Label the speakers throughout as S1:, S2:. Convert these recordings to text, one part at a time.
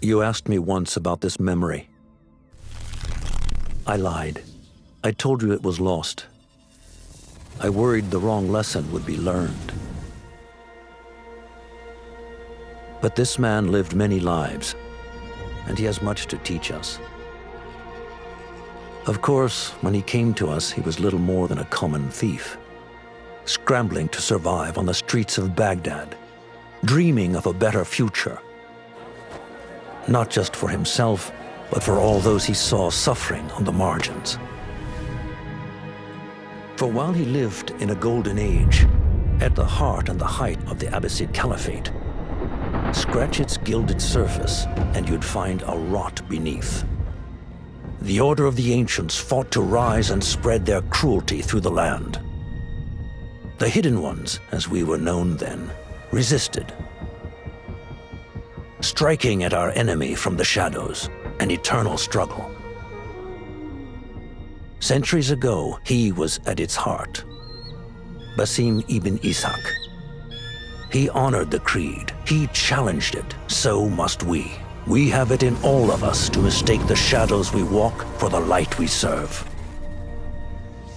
S1: You asked me once about this memory. I lied. I told you it was lost. I worried the wrong lesson would be learned. But this man lived many lives, and he has much to teach us. Of course, when he came to us, he was little more than a common thief, scrambling to survive on the streets of Baghdad, dreaming of a better future. Not just for himself, but for all those he saw suffering on the margins. For while he lived in a golden age, at the heart and the height of the Abbasid Caliphate, scratch its gilded surface and you'd find a rot beneath. The Order of the Ancients fought to rise and spread their cruelty through the land. The Hidden Ones, as we were known then, resisted, striking at our enemy from the shadows, an eternal struggle. Centuries ago, he was at its heart, Basim ibn Ishaq. He honored the creed, he challenged it, so must we. We have it in all of us to mistake the shadows we walk for the light we serve.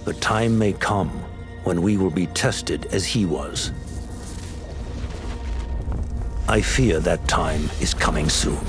S1: The time may come when we will be tested as he was. I fear that time is coming soon.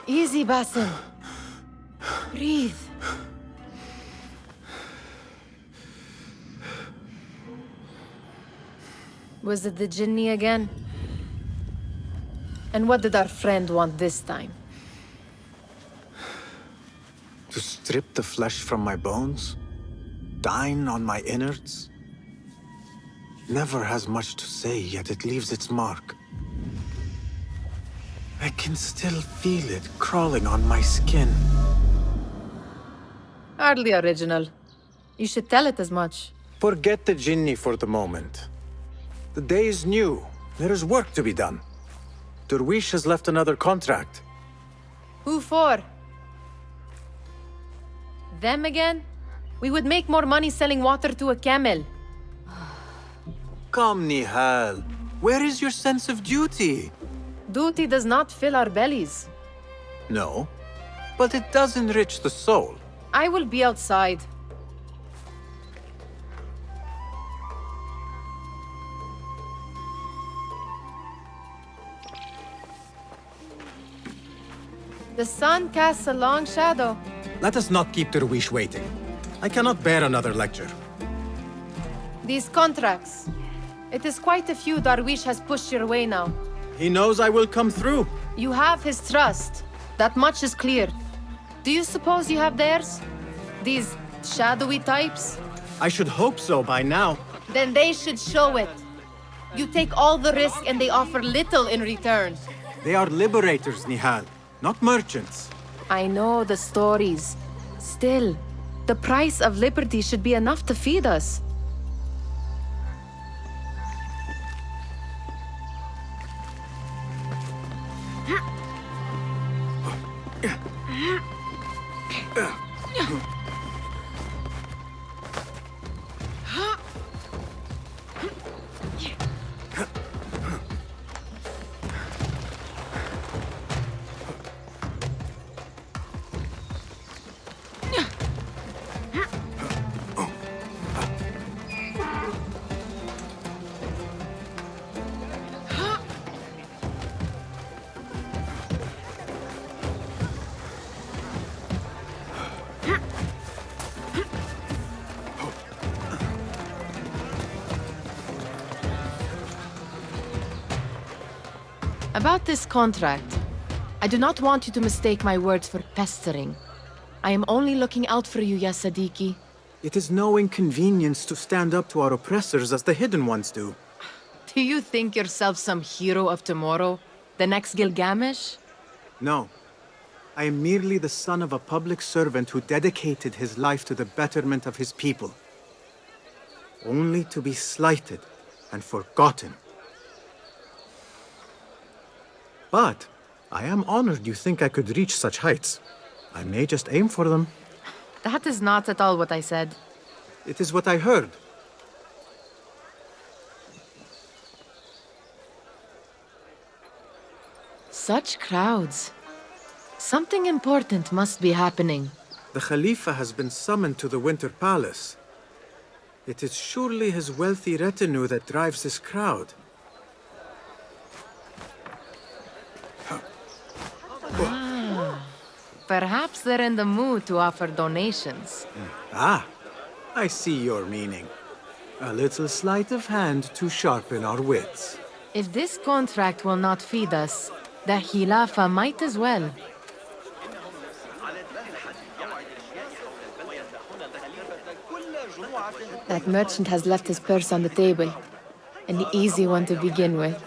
S2: Easy, Basim. Breathe. Was it the Jinni again? And what did our friend want this time?
S3: To strip the flesh from my bones? Dine on my innards? Never has much to say, yet it leaves its mark. I can still feel it crawling on my skin.
S2: Hardly original. You should tell it as much.
S3: Forget the Jinni for the moment. The day is new. There is work to be done. Derwish has left another contract.
S2: Who for? Them again? We would make more money selling water to a camel.
S3: Come, Nihal. Where is your sense of duty?
S2: Duty does not fill our bellies.
S3: No, but it does enrich the soul.
S2: I will be outside. The sun casts a long shadow.
S3: Let us not keep Derwish waiting. I cannot bear another lecture.
S2: These contracts. It is quite a few Darwish has pushed your way now.
S3: He knows I will come through.
S2: You have his trust. That much is clear. Do you suppose you have theirs? These shadowy types?
S3: I should hope so by now.
S2: Then they should show it. You take all the risk and they offer little in return.
S3: They are liberators, Nihal, not merchants.
S2: I know the stories. Still, the price of liberty should be enough to feed us. About this contract, I do not want you to mistake my words for pestering. I am only looking out for you, ya Sadiki.
S3: It is no inconvenience to stand up to our oppressors as the Hidden Ones do.
S2: Do you think yourself some hero of tomorrow? The next Gilgamesh?
S3: No. I am merely the son of a public servant who dedicated his life to the betterment of his people. Only to be slighted and forgotten. But I am honored you think I could reach such heights. I may just aim for them.
S2: That is not at all what I said.
S3: It is what I heard.
S2: Such crowds. Something important must be happening.
S3: The Khalifa has been summoned to the Winter Palace. It is surely his wealthy retinue that drives this crowd.
S2: Perhaps they're in the mood to offer donations.
S3: Ah, I see your meaning. A little sleight of hand to sharpen our wits.
S2: If this contract will not feed us, the Khilafa might as well. That merchant has left his purse on the table. An easy one to begin with.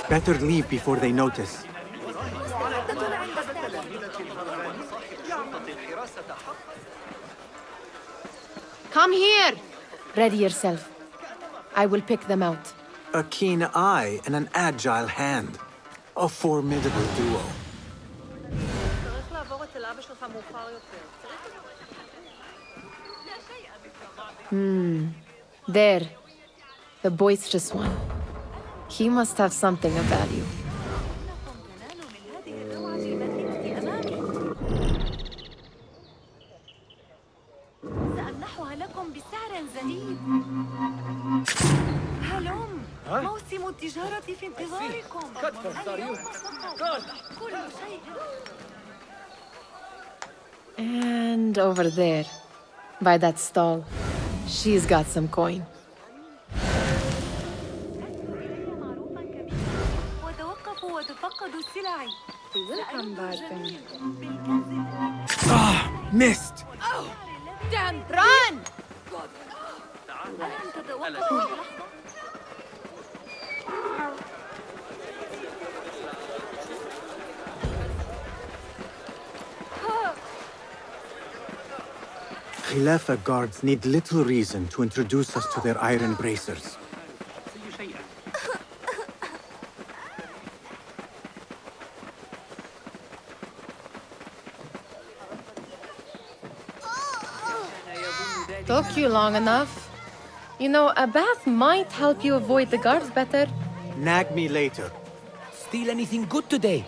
S3: Better leave before they notice.
S2: Come here! Ready yourself. I will pick them out.
S3: A keen eye and an agile hand. A formidable duo.
S2: There. The boisterous one. He must have something of value.
S4: سأمنحها لكم بسعر زهيد. هلم موسم التجارة في انتظاركم. اليوم فقط كل شيء.
S2: And over there, by that stall, she's got some coin.
S4: وتوقفوا وتفقدوا السلع.
S3: Ah, missed!
S2: Damn, run!
S4: ألم تتوقفوا لحظة؟
S3: Khilafa guards need little reason to introduce us to their iron bracers.
S2: Took you long enough. You know, a bath might help you avoid the guards better.
S3: Nag me later.
S5: Steal anything good today?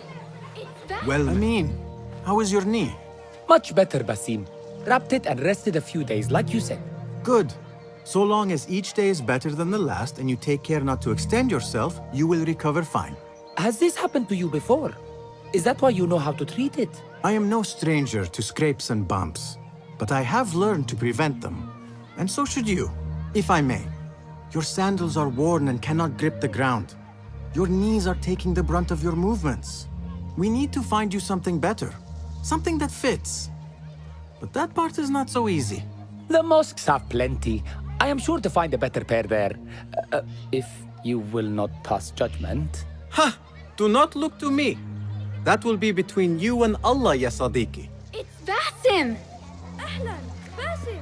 S3: Well, Amin, how is your knee?
S5: Much better, Basim. Wrapped it and rested a few days, like you said.
S3: Good. So long as each day is better than the last and you take care not to extend yourself, you will recover fine.
S5: Has this happened to you before? Is that why you know how to treat it?
S3: I am no stranger to scrapes and bumps, but I have learned to prevent them. And so should you, if I may. Your sandals are worn and cannot grip the ground. Your knees are taking the brunt of your movements. We need to find you something better, something that fits. But that part is not so easy.
S5: The mosques have plenty. I am sure to find a better pair there. If you will not pass judgment.
S3: Ha! Do not look to me. That will be between you and Allah, ya Sadiqi.
S4: It's Basim! أهلاً باسم!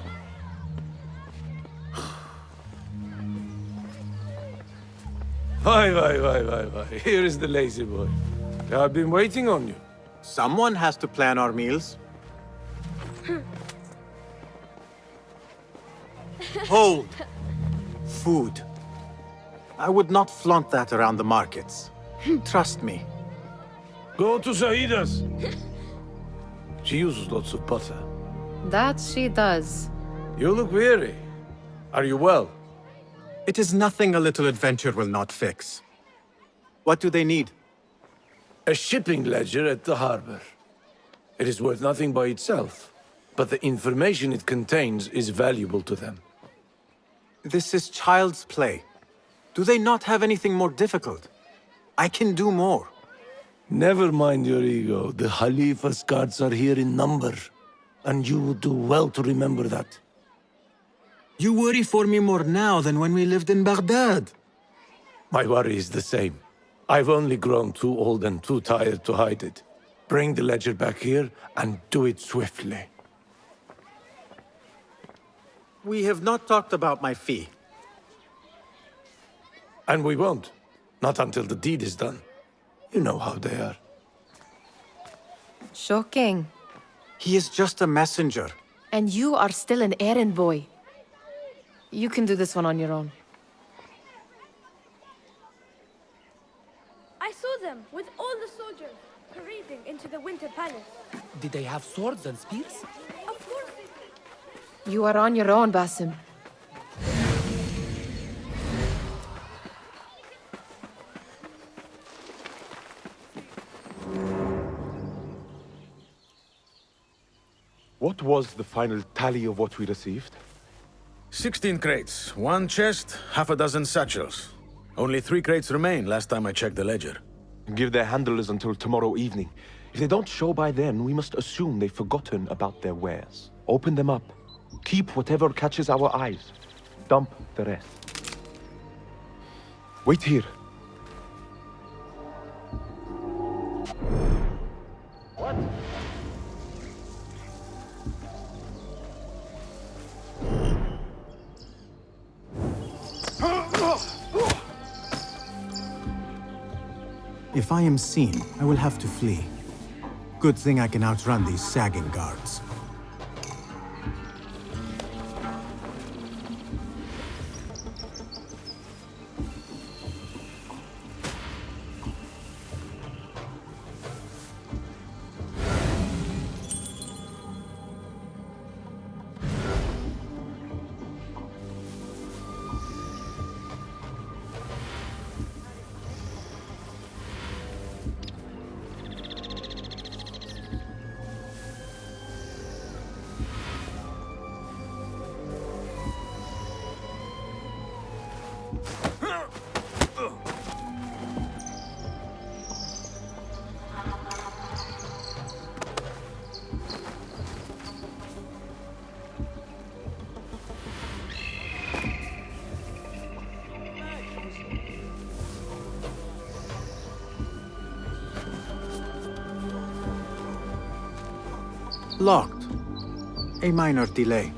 S6: Why. Here is the lazy boy. I've been waiting on you.
S3: Someone has to plan our meals. Hold. Food. I would not flaunt that around the markets. Trust me.
S6: Go to Saida's. She uses lots of butter.
S2: That she does.
S6: You look weary. Are you well?
S3: It is nothing a little adventure will not fix. What do they need?
S6: A shipping ledger at the harbor. It is worth nothing by itself, but the information it contains is valuable to them.
S3: This is child's play. Do they not have anything more difficult? I can do more.
S6: Never mind your ego. The Khalifa's guards are here in number, and you would do well to remember that.
S3: You worry for me more now than when we lived in Baghdad.
S6: My worry is the same. I've only grown too old and too tired to hide it. Bring the ledger back here, and do it swiftly.
S3: We have not talked about my fee.
S6: And we won't. Not until the deed is done. You know how they are.
S2: Shocking.
S3: He is just a messenger.
S2: And you are still an errand boy. You can do this one on your own.
S4: I saw them with all the soldiers parading into the Winter Palace.
S5: Did they have swords and spears?
S4: Of course they did.
S2: You are on your own, Basim.
S7: What was the final tally of what we received?
S8: 16 crates, 1 chest, half a dozen satchels. Only 3 crates remain last time I checked the ledger.
S7: Give their handlers until tomorrow evening. If they don't show by then, we must assume they've forgotten about their wares. Open them up. Keep whatever catches our eyes. Dump the rest. Wait here.
S3: If I am seen, I will have to flee. Good thing I can outrun these sagging guards. Locked. A minor delay.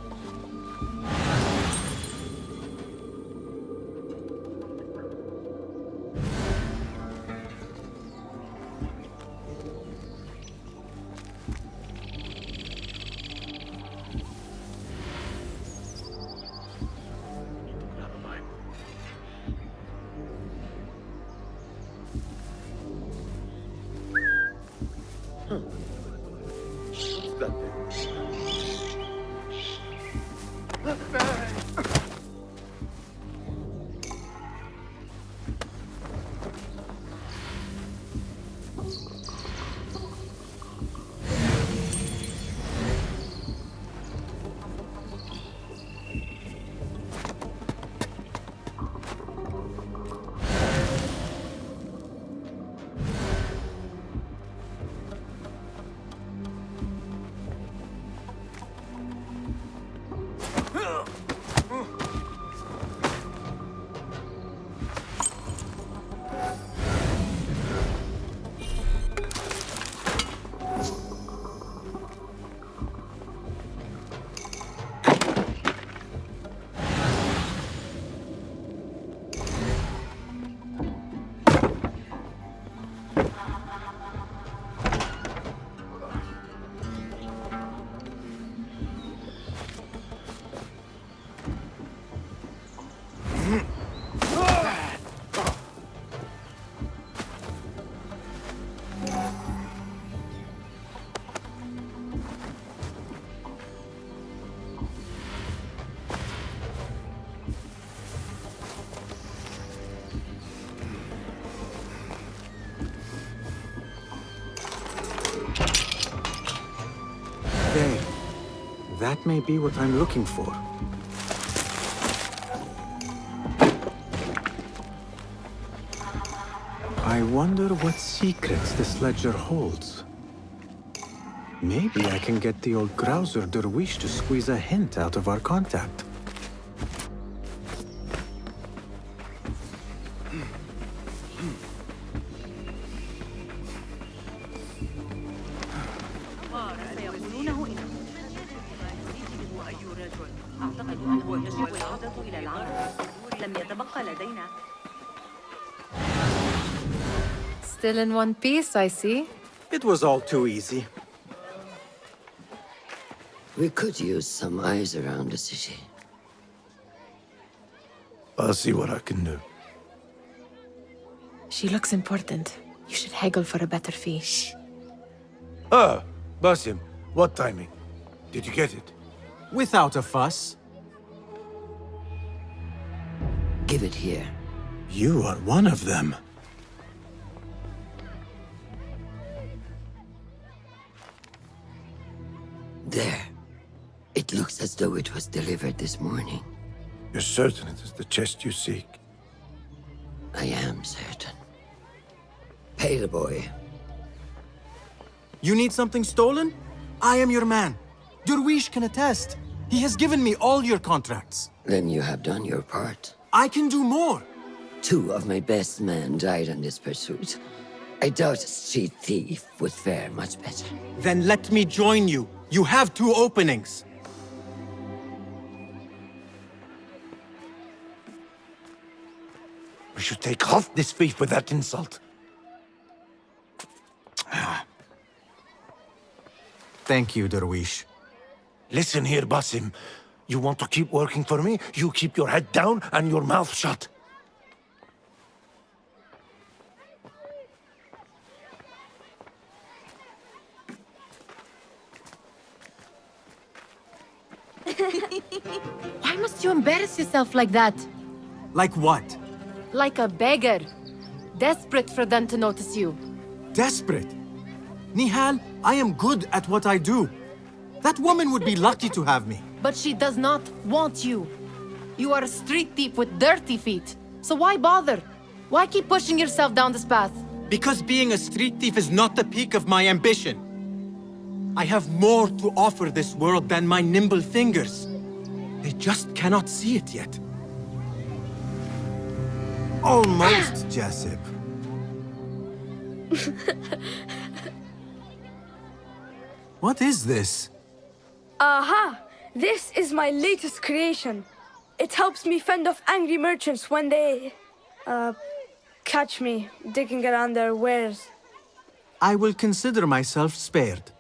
S3: That may be what I'm looking for. I wonder what secrets this ledger holds. Maybe I can get the old grouser Derwish to squeeze a hint out of our contact.
S2: Still in one piece, I see.
S3: It was all too easy.
S9: We could use some eyes around the city.
S6: I'll see what I can do.
S2: She looks important. You should haggle for a better fee.
S6: Ah, Basim, what timing? Did you get it?
S3: Without a fuss.
S9: Give it here.
S3: You are one of them.
S9: There. It looks as though it was delivered this morning.
S6: You're certain it is the chest you seek?
S9: I am certain. Pay the boy.
S3: You need something stolen? I am your man. Derwish can attest. He has given me all your contracts.
S9: Then you have done your part.
S3: I can do more.
S9: 2 of my best men died in this pursuit. I doubt a street thief would fare much better.
S3: Then let me join you. You have 2 openings.
S6: We should take half this thief with that insult.
S3: Thank you, Derwish.
S6: Listen here, Basim. You want to keep working for me? You keep your head down and your mouth shut.
S2: Why must you embarrass yourself like that?
S3: Like what?
S2: Like a beggar. Desperate for them to notice you.
S3: Desperate? Nihal, I am good at what I do. That woman would be lucky to have me.
S2: But she does not want you. You are a street thief with dirty feet. So why bother? Why keep pushing yourself down this path?
S3: Because being a street thief is not the peak of my ambition. I have more to offer this world than my nimble fingers. They just cannot see it yet. Almost, Jessup. What is this?
S10: Aha! This is my latest creation. It helps me fend off angry merchants when they... catch me digging around their wares.
S3: I will consider myself spared.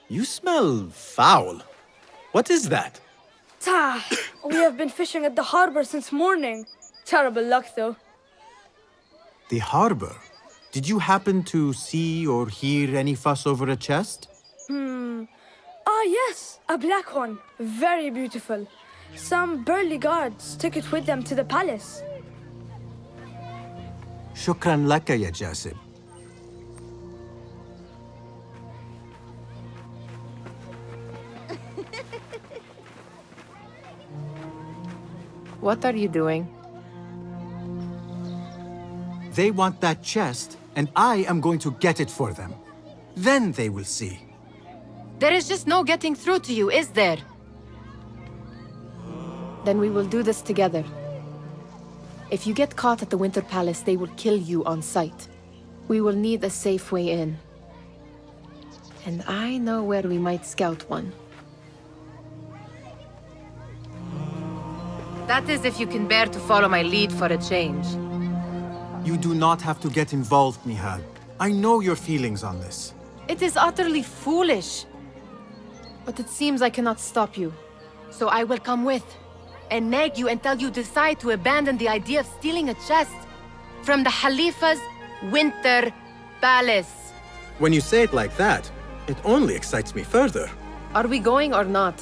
S3: You smell foul. What is that?
S10: Tah! We have been fishing at the harbor since morning. Terrible luck, though.
S3: The harbor? Did you happen to see or hear any fuss over a chest?
S10: Ah, yes, a black one. Very beautiful. Some burly guards took it with them to the palace.
S3: Shukran laka, ya Jasib.
S2: What are you doing?
S3: They want that chest, and I am going to get it for them. Then they will see.
S2: There is just no getting through to you, is there? Then we will do this together. If you get caught at the Winter Palace, they will kill you on sight. We will need a safe way in. And I know where we might scout one. That is if you can bear to follow my lead for a change.
S3: You do not have to get involved, Nihal. I know your feelings on this.
S2: It is utterly foolish. But it seems I cannot stop you. So I will come with, and nag you until you decide to abandon the idea of stealing a chest from the Khalifa's Winter Palace.
S3: When you say it like that, it only excites me further.
S2: Are we going or not?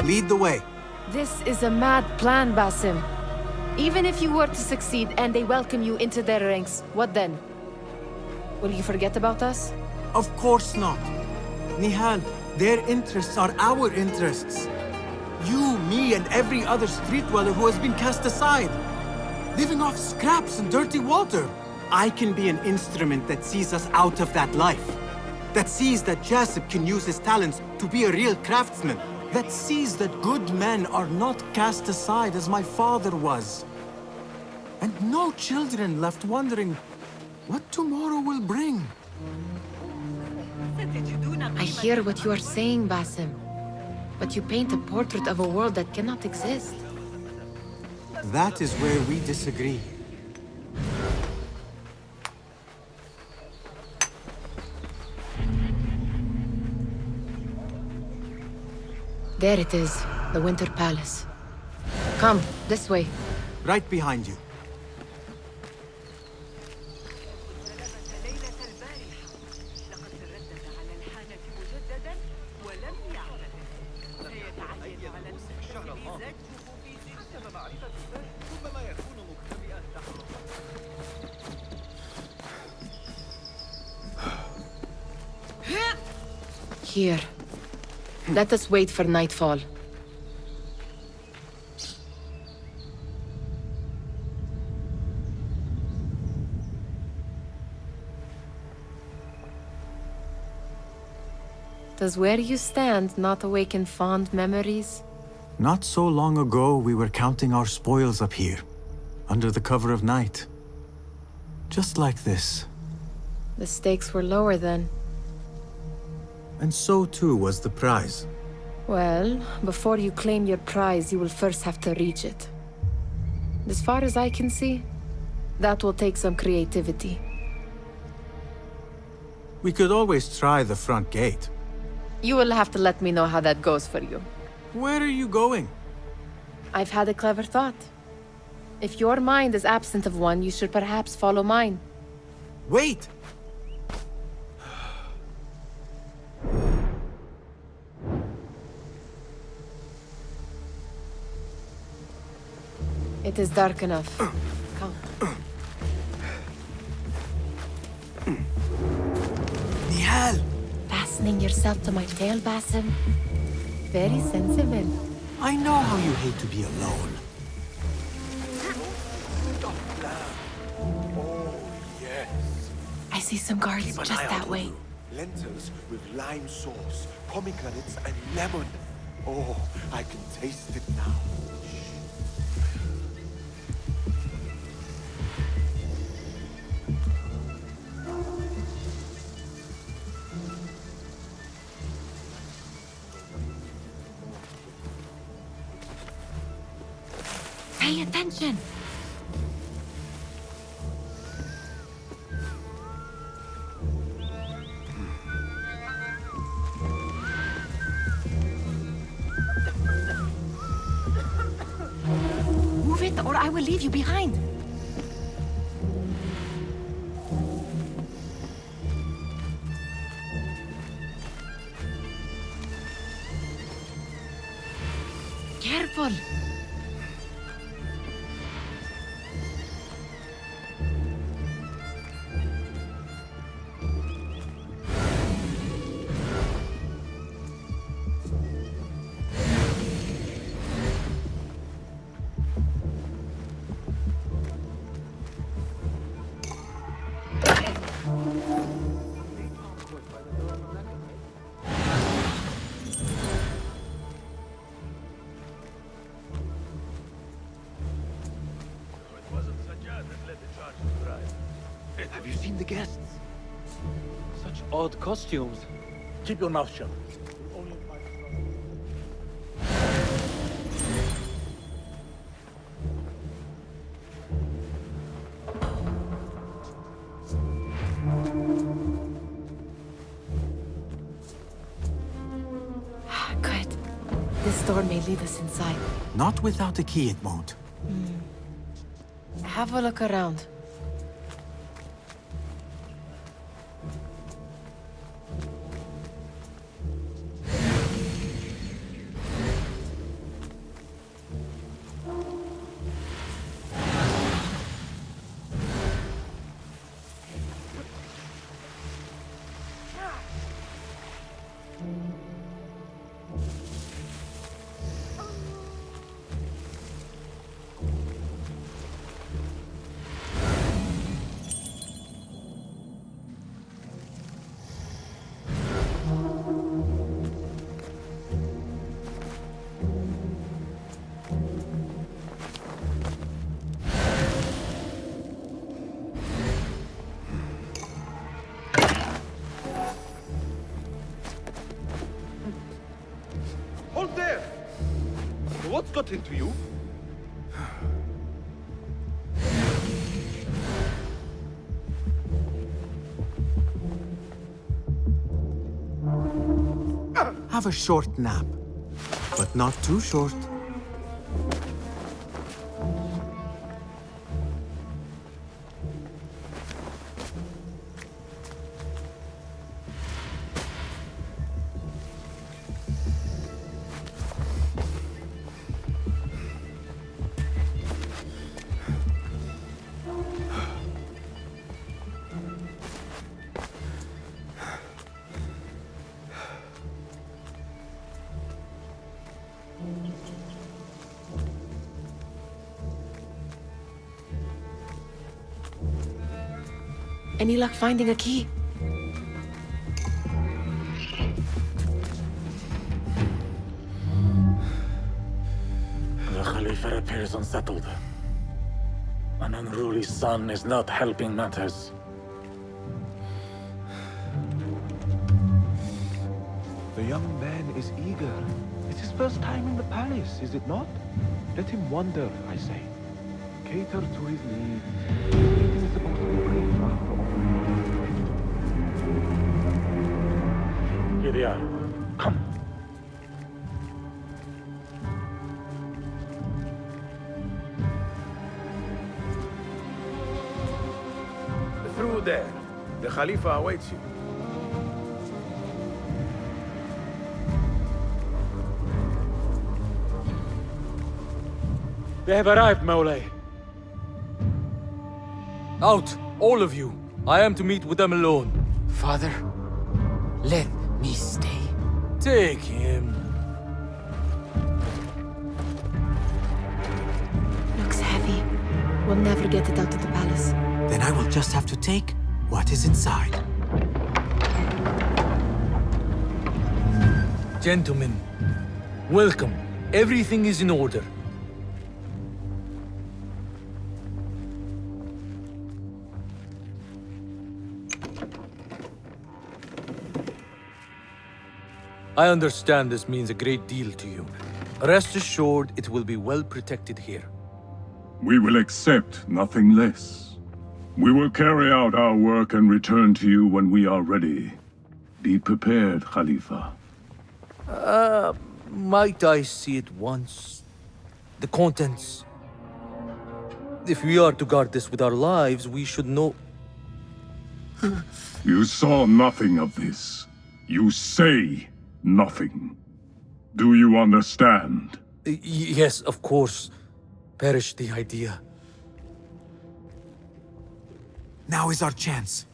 S3: Lead the way.
S2: This is a mad plan, Basim. Even if you were to succeed and they welcome you into their ranks, what then? Will you forget about us?
S3: Of course not. Nihal, their interests are our interests. You, me, and every other street dweller who has been cast aside. Living off scraps and dirty water. I can be an instrument that sees us out of that life. That sees that Jasip can use his talents to be a real craftsman. That sees that good men are not cast aside as my father was. And no children left wondering what tomorrow will bring.
S2: I hear what you are saying, Basim. But you paint a portrait of a world that cannot exist.
S3: That is where we disagree.
S2: There it is, the Winter Palace. Come, this way.
S3: Right behind you.
S2: Here. Let us wait for nightfall. Does where you stand not awaken fond memories?
S3: Not so long ago, we were counting our spoils up here, under the cover of night. Just like this.
S2: The stakes were lower then.
S3: And so too was the prize.
S2: Well, before you claim your prize, you will first have to reach it. As far as I can see, that will take some creativity.
S3: We could always try the front gate.
S2: You will have to let me know how that goes for you.
S3: Where are you going?
S2: I've had a clever thought. If your mind is absent of one, you should perhaps follow mine.
S3: Wait!
S2: It is dark enough. Come.
S3: Nihal!
S2: Fastening yourself to my tail, Basim? Very sensible.
S3: I know how you hate to be alone.
S6: Oh, yes.
S2: I see some guards
S6: Keep an
S2: just
S6: eye
S2: that
S6: out.
S2: way.
S6: Lentils with lime sauce, pomegranates, and lemon. Oh, I can taste it now.
S2: Pay attention! Move it, or I will leave you behind. Careful!
S6: Have you seen the guests? Such odd costumes. Keep your mouth shut.
S2: Good. This door may lead us inside.
S3: Not without a key, it won't.
S2: Have a look around.
S7: nothing to you.
S3: Have a short nap, but not too short.
S2: Any luck finding a key?
S11: The Khalifa appears unsettled. An unruly son is not helping matters.
S7: The young man is eager. It's his first time in the palace, is it not? Let him wander, I say. Cater to his needs. It is supposed to be brief after all.
S11: Here they are. Come.
S8: Through there. The Khalifa awaits you.
S11: They have arrived, Mawlay.
S12: Out, all of you. I am to meet with them alone.
S5: Father, let me stay.
S12: Take him.
S2: Looks heavy. We'll never get it out of the palace.
S3: Then I will just have to take what is inside.
S12: Gentlemen, welcome. Everything is in order. I understand this means a great deal to you. Rest assured, it will be well protected here.
S13: We will accept nothing less. We will carry out our work and return to you when we are ready. Be prepared, Khalifa.
S12: Might I see it once? The contents. If we are to guard this with our lives, we should know...
S13: You saw nothing of this. You say nothing. Do you understand?
S12: Yes, of course. Perish the idea.
S3: Now is our chance.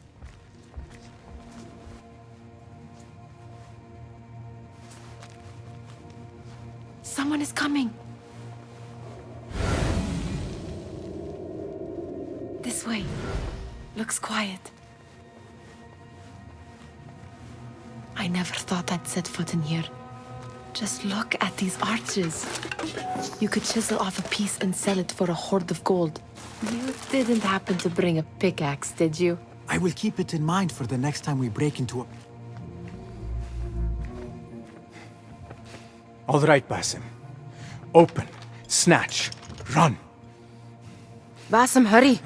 S2: Someone is coming. This way. Looks quiet. I never thought I'd set foot in here. Just look at these arches. You could chisel off a piece and sell it for a hoard of gold. You didn't happen to bring a pickaxe, did you?
S3: I will keep it in mind for the next time we break into a... All right, Basim. Open, snatch, run.
S2: Basim, hurry.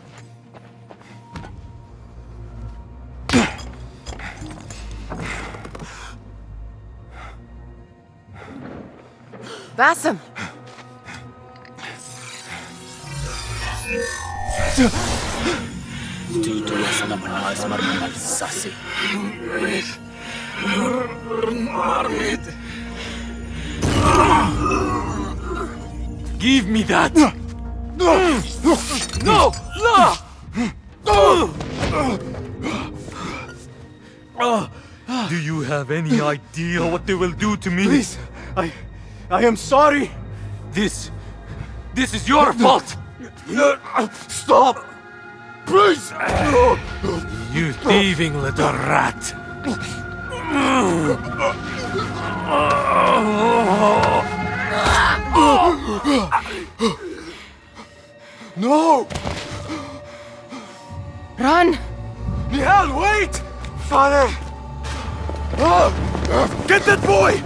S2: Basim!
S12: Give me that! No! Do you have any idea what they will do to me?
S3: Please, I am sorry.
S12: This is your fault!
S3: Stop! Please!
S12: You thieving little rat!
S3: No!
S2: Run!
S3: Nihal, wait! Father! Get that boy!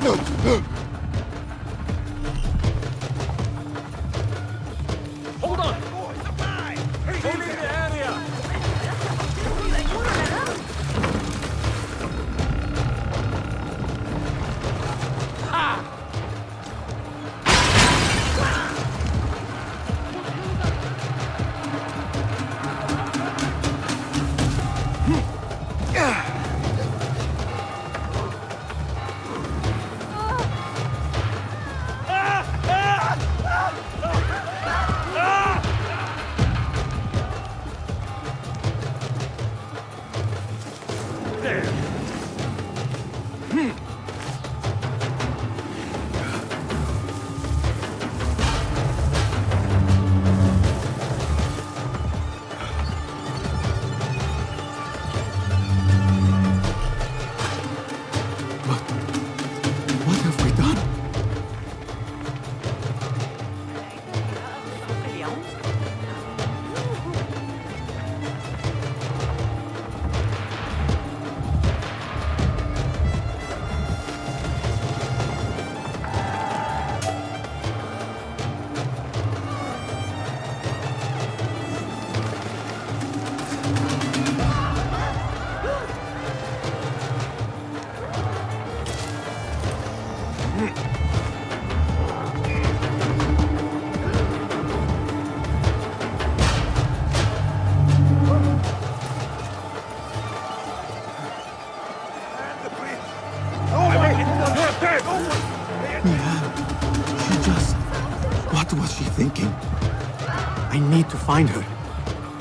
S3: need to find her.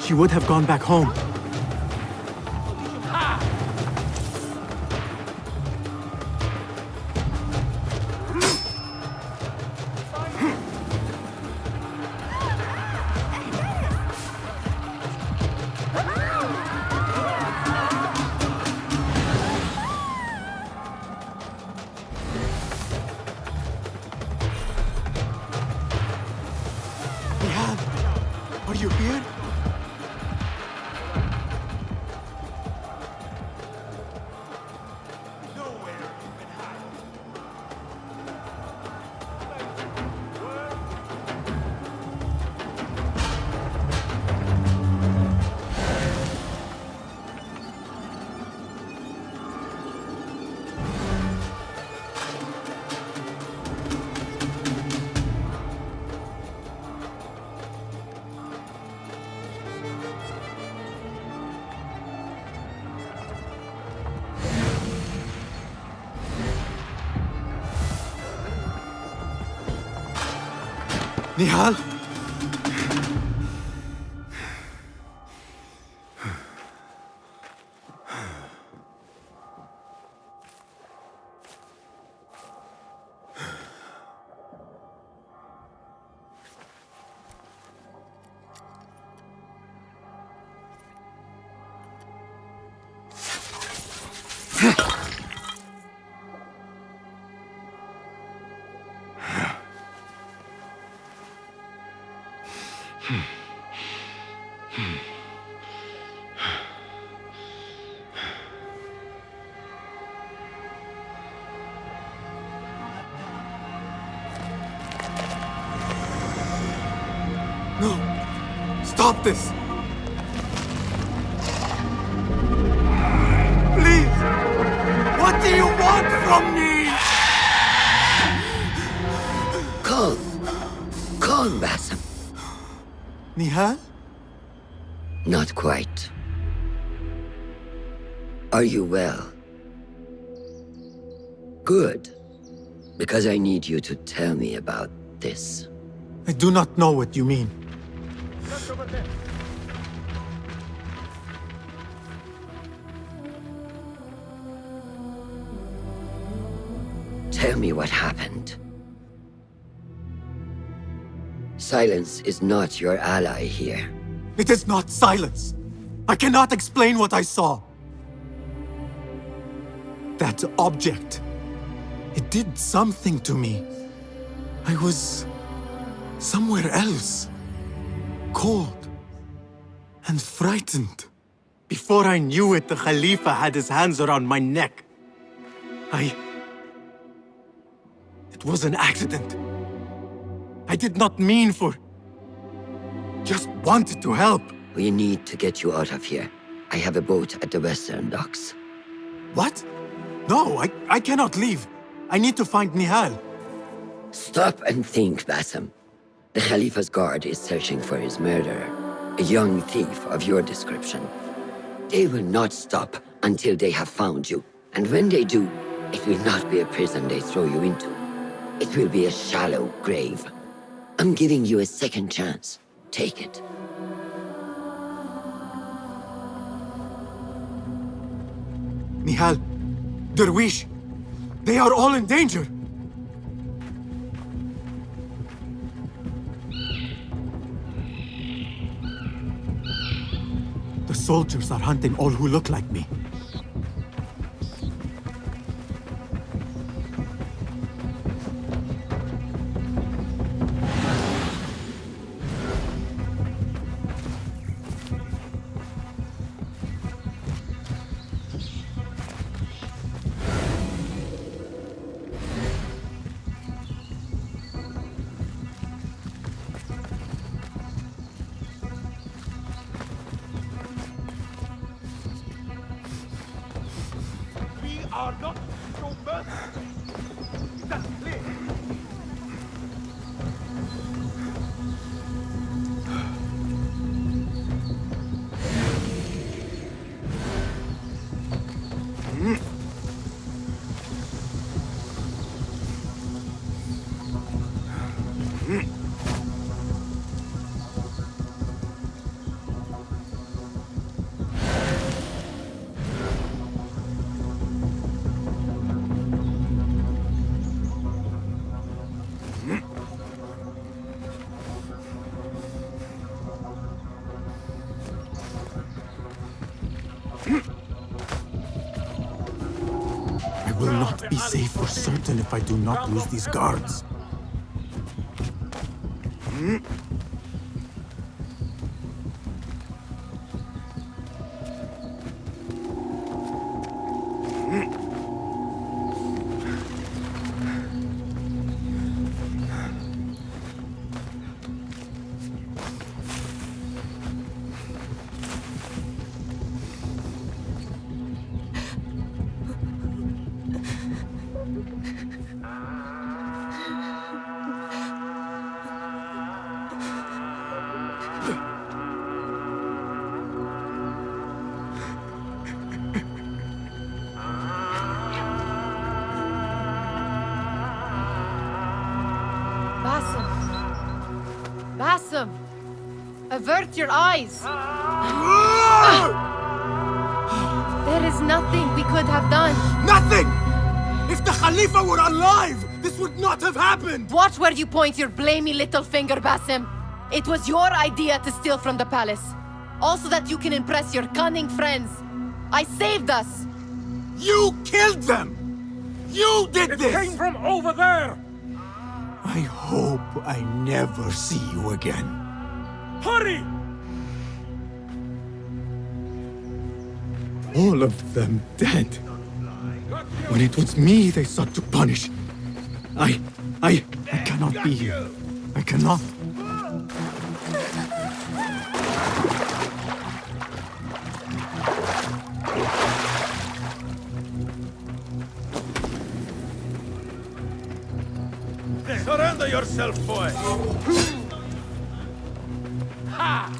S3: She would have gone back home. Are you here? Nihal? No! Stop this! Please! What do you want from me?
S9: Calm. Calm, Basim.
S3: Nihal?
S9: Not quite. Are you well? Good. Because I need you to tell me about this.
S3: I do not know what you mean.
S9: Tell me what happened. Silence is not your ally here.
S3: It is not silence. I cannot explain what I saw. That object. It did something to me. I was somewhere else. Cold and frightened. Before I knew it, the Khalifa had his hands around my neck. It was an accident. I did not mean for... Just wanted to help.
S9: We need to get you out of here. I have a boat at the western docks.
S3: What? No, I cannot leave. I need to find Nihal.
S9: Stop and think, Basim. The Khalifa's guard is searching for his murderer, a young thief of your description. They will not stop until they have found you. And when they do, it will not be a prison they throw you into. It will be a shallow grave. I'm giving you a second chance. Take it.
S3: Nihal, Derwish, they are all in danger. The soldiers are hunting all who look like me.
S11: Are not so merciful. That's clear.
S3: will not be safe for certain if I do not lose these guards.
S2: Basim! Avert your eyes! There is nothing we could have done.
S3: Nothing! If the Khalifa were alive, this would not have happened!
S2: Watch where you point your blamey little finger, Basim. It was your idea to steal from the palace. Also that you can impress your cunning friends. I saved us!
S3: You killed them! You did this!
S11: It came from over there!
S3: I hope I never see you again.
S11: Hurry!
S3: All of them dead. When it was me they sought to punish. I cannot be here. I cannot.
S11: Surrender yourself, boy! Ha!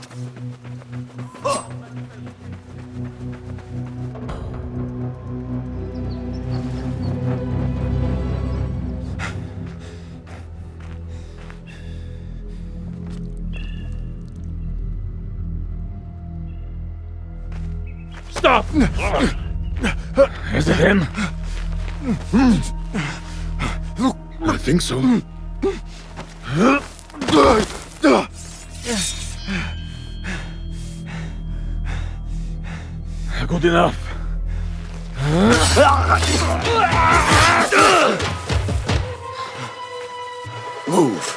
S7: Stop! Is it him? I think so. Good enough.
S9: Move.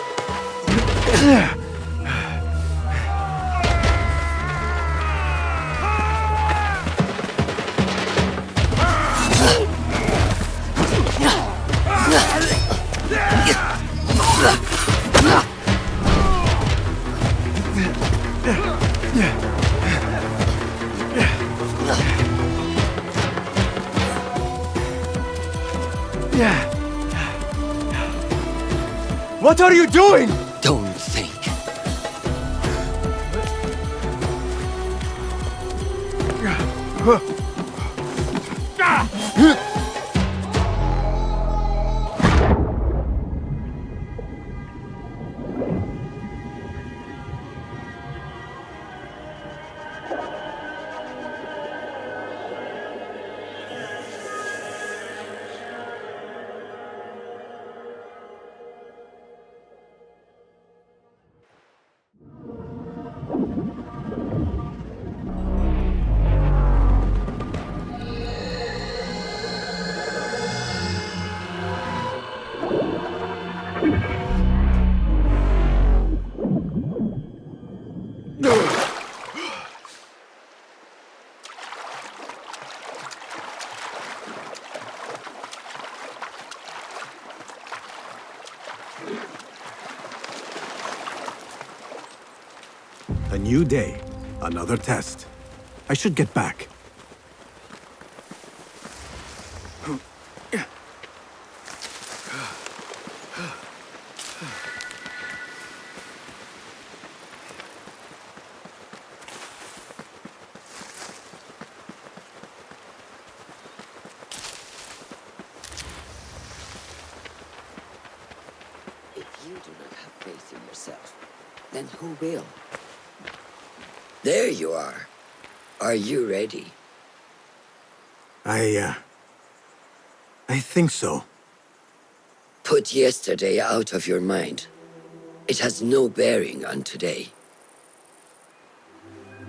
S3: What are you doing?
S9: Don't think.
S3: A new day, another test. I should get back.
S9: If you do not have faith in yourself, then who will? There you are. Are you ready?
S3: I think so.
S9: Put yesterday out of your mind. It has no bearing on today.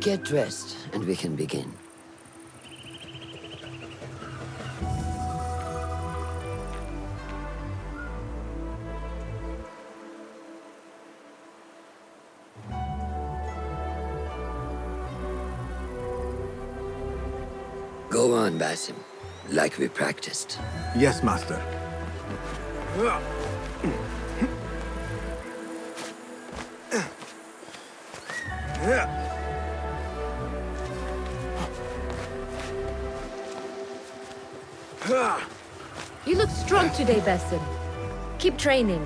S9: Get dressed, and we can begin. Go on, Basim, like we practiced.
S3: Yes, master.
S14: You look strong today, Basim. Keep training.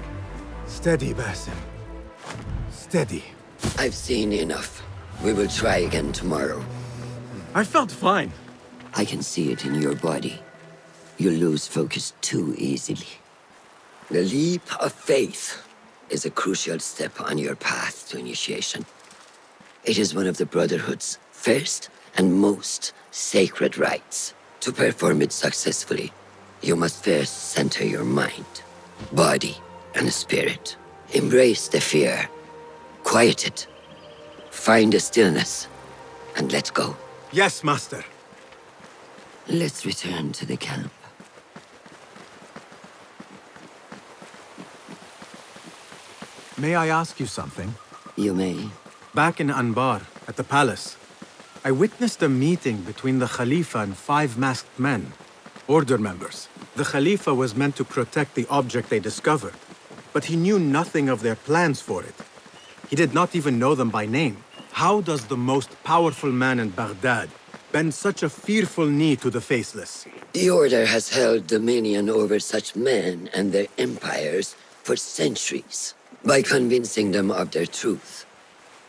S3: Steady, Basim. Steady.
S9: I've seen enough. We will try again tomorrow.
S3: I felt fine.
S9: I can see it in your body. You lose focus too easily. The leap of faith is a crucial step on your path to initiation. It is one of the Brotherhood's first and most sacred rites. To perform it successfully, you must first center your mind, body, and spirit. Embrace the fear. Quiet it. Find a stillness, and let go.
S3: Yes, master.
S9: Let's return to the camp.
S3: May I ask you something?
S9: You may.
S3: Back in Anbar, at the palace, I witnessed a meeting between the Khalifa and 5 masked men, order members. The Khalifa was meant to protect the object they discovered, but he knew nothing of their plans for it. He did not even know them by name. How does the most powerful man in Baghdad bend such a fearful knee to the faceless?
S9: The Order has held dominion over such men and their empires for centuries by convincing them of their truth,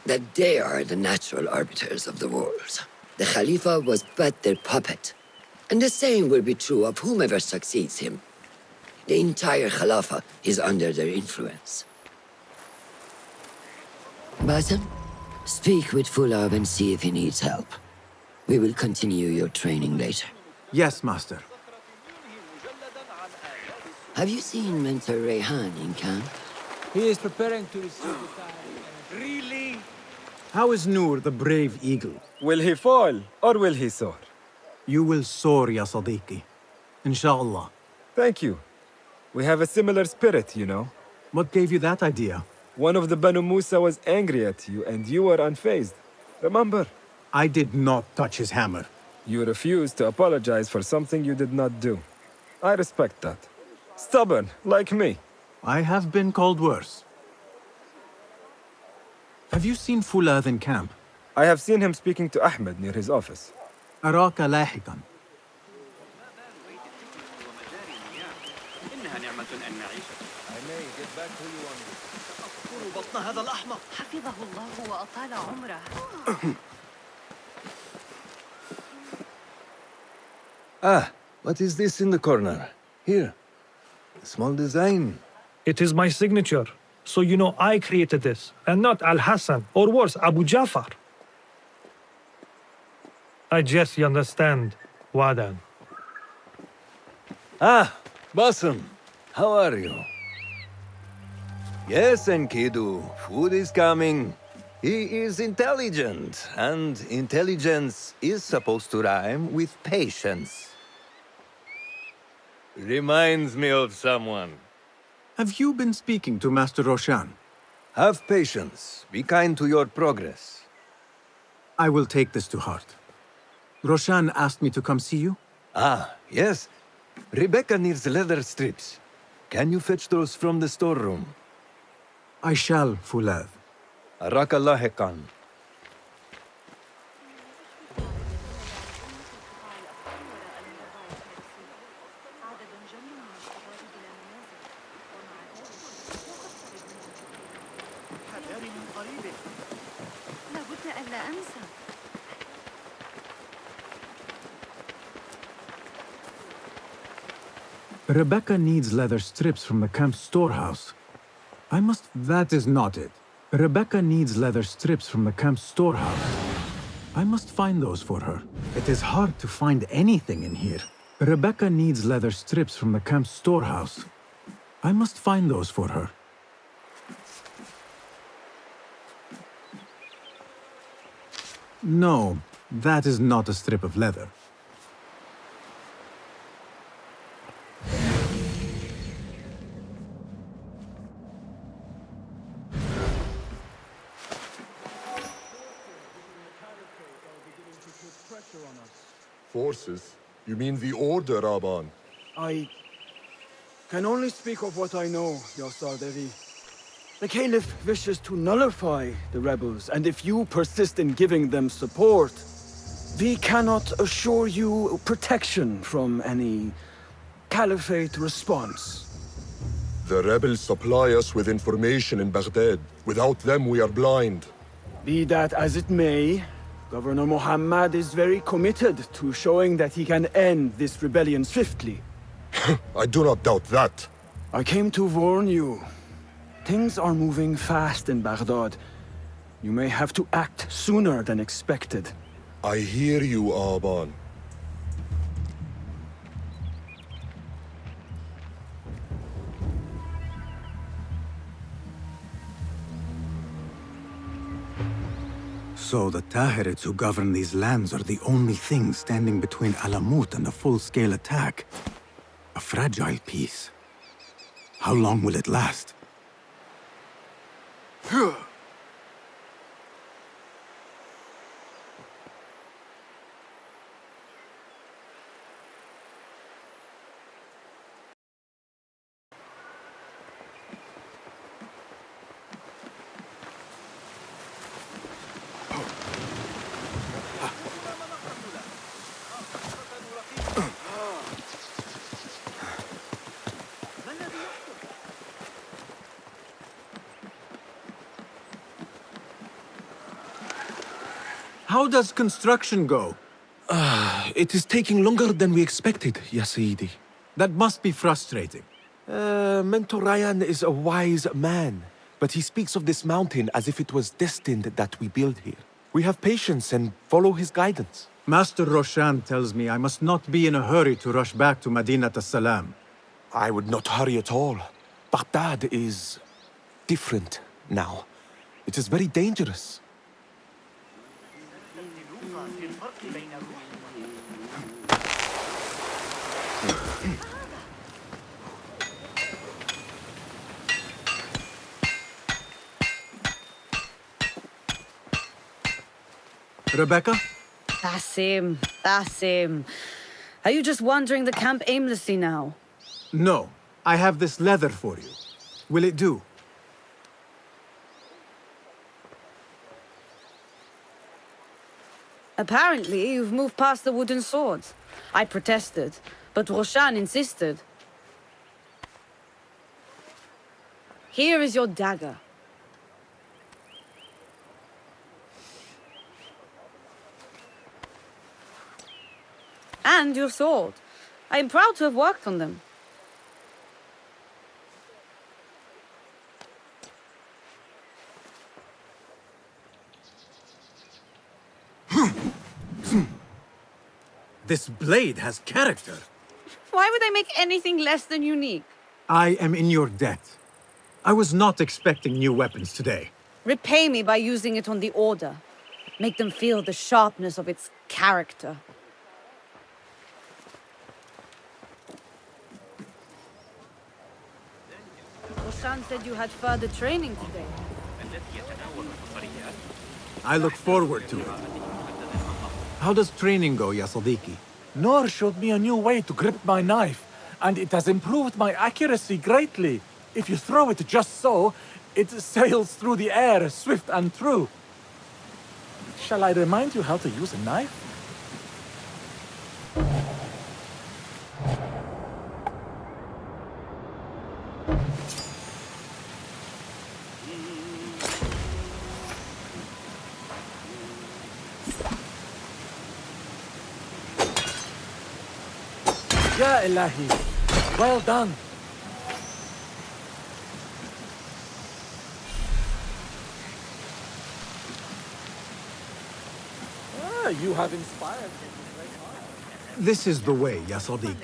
S9: that they are the natural arbiters of the world. The Khalifa was but their puppet, and the same will be true of whomever succeeds him. The entire Khalifa is under their influence. Basim, speak with Fulab and see if he needs help. We will continue your training later.
S3: Yes, master.
S9: Have you seen Mentor Rayhan in camp?
S5: He is preparing to receive the
S11: Really?
S3: How is Noor, the brave eagle?
S15: Will he fall, or will he soar?
S3: You will soar, ya Sadiqi. Inshallah.
S15: Thank you. We have a similar spirit, you know.
S3: What gave you that idea?
S15: One of the Banu Musa was angry at you, and you were unfazed. Remember?
S3: I did not touch his hammer.
S15: You refused to apologize for something you did not do. I respect that. Stubborn, like me.
S3: I have been called worse. Have you seen Fulad in camp?
S15: I have seen him speaking to Ahmed near his office.
S3: أراك لاحقا.
S11: I may get back to you on this. بطن هذا الأحمق. حفظه الله وأطال عمره.
S6: Ah, what is this in the corner? Here. A small design.
S16: It is my signature. So you know I created this, and not Al-Hassan, or worse, Abu Jafar. I guess you understand, Wadan.
S6: Ah, Basim. How are you? Yes, Enkidu. Food is coming. He is intelligent, and intelligence is supposed to rhyme with patience. Reminds me of someone.
S3: Have you been speaking to Master Roshan?
S6: Have patience. Be kind to your progress.
S3: I will take this to heart. Roshan asked me to come see you?
S6: Ah, yes. Rebecca needs leather strips. Can you fetch those from the storeroom?
S3: I shall, Fulad.
S6: Arakalahekan.
S3: Rebecca needs leather strips from the camp's storehouse. That is not it. Rebecca needs leather strips from the camp's storehouse. I must find those for her. It is hard to find anything in here. Rebecca needs leather strips from the camp's storehouse. I must find those for her. No, that is not a strip of leather.
S17: Forces? You mean the Order, Aban?
S3: I can only speak of what I know, Yasar Devi. The Caliph wishes to nullify the rebels, and if you persist in giving them support, we cannot assure you protection from any Caliphate response.
S17: The rebels supply us with information in Baghdad. Without them, we are blind.
S3: Be that as it may, Governor Muhammad is very committed to showing that he can end this rebellion swiftly.
S17: I do not doubt that.
S3: I came to warn you. Things are moving fast in Baghdad. You may have to act sooner than expected.
S17: I hear you, Aban.
S3: So the Tahirids who govern these lands are the only thing standing between Alamut and a full-scale attack. A fragile peace. How long will it last? How does construction go?
S18: It is taking longer than we expected, Ya Sayyidi.
S3: That must be frustrating.
S18: Mentor Ryan is a wise man, but he speaks of this mountain as if it was destined that we build here. We have patience and follow his guidance.
S3: Master Roshan tells me I must not be in a hurry to rush back to Madinat as-Salam.
S18: I would not hurry at all. Baghdad is different now. It is very dangerous.
S3: Rebecca?
S19: Basim. Are you just wandering the camp aimlessly now?
S3: No. I have this leather for you. Will it do?
S19: Apparently, you've moved past the wooden swords. I protested, but Roshan insisted. Here is your dagger. And your sword. I am proud to have worked on them.
S3: This blade has character.
S19: Why would I make anything less than unique?
S3: I am in your debt. I was not expecting new weapons today.
S19: Repay me by using it on the Order. Make them feel the sharpness of its character. Roshan said you had further training today.
S3: I look forward to it. How does training go, Ya Sadiqi?
S6: Noor showed me a new way to grip my knife, and it has improved my accuracy greatly. If you throw it just so, it sails through the air, swift and true. Shall I remind you how to use a knife? Ya Ilahi, well done. You have inspired me.
S3: This is the way, Ya Sadiq.